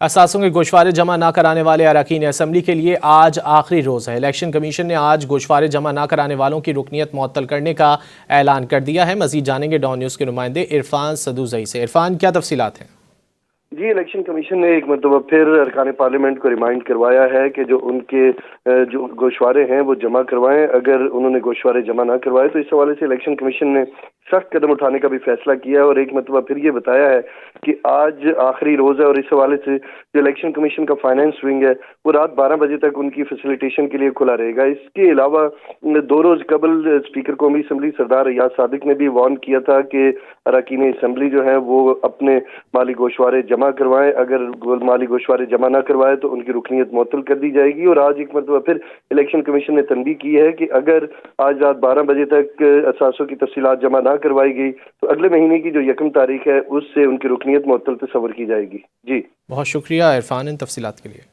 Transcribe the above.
اثاثوں کے گوشوارے جمع نہ کرانے والے اراکین اسمبلی کے لیے آج آخری روز ہے۔ الیکشن کمیشن نے آج گوشوارے جمع نہ کرانے والوں کی رکنیت معطل کرنے کا اعلان کر دیا ہے۔ مزید جانیں گے ڈان نیوز کے نمائندے عرفان صدوزئی سے۔ عرفان، کیا تفصیلات ہیں؟ جی، الیکشن کمیشن نے ایک مرتبہ پھر ارکان پارلیمنٹ کو ریمائنڈ کروایا ہے کہ جو ان کے جو گوشوارے ہیں وہ جمع کروائیں۔ اگر انہوں نے گوشوارے جمع نہ کروائے تو اس حوالے سے الیکشن کمیشن نے سخت قدم اٹھانے کا بھی فیصلہ کیا ہے اور ایک مرتبہ پھر یہ بتایا ہے کہ آج آخری روز ہے، اور اس حوالے سے جو الیکشن کمیشن کا فائنانس ونگ ہے وہ رات 12 بجے تک ان کی فیسیلیٹیشن کے لیے کھلا رہے گا۔ اس کے علاوہ 2 روز قبل اسپیکر قومی اسمبلی سردار ریاض صادق نے بھی وارن کیا تھا کہ اراکین اسمبلی جو ہیں وہ اپنے مالی گوشوارے جمع کروائیں۔ اگر مالی گوشوارے جمع نہ کروائے تو ان کی رکنیت معطل کر دی جائے گی۔ اور آج ایک مرتبہ پھر الیکشن کمیشن نے تنبیہ کی ہے کہ اگر آج رات 12 بجے تک اثاثوں کی تفصیلات جمع نہ کروائی گئی تو اگلے مہینے کی جو 1 تاریخ ہے اس سے ان کی رکنیت معطل تصور کی جائے گی۔ جی، بہت شکریہ عرفان ان تفصیلات کے لیے۔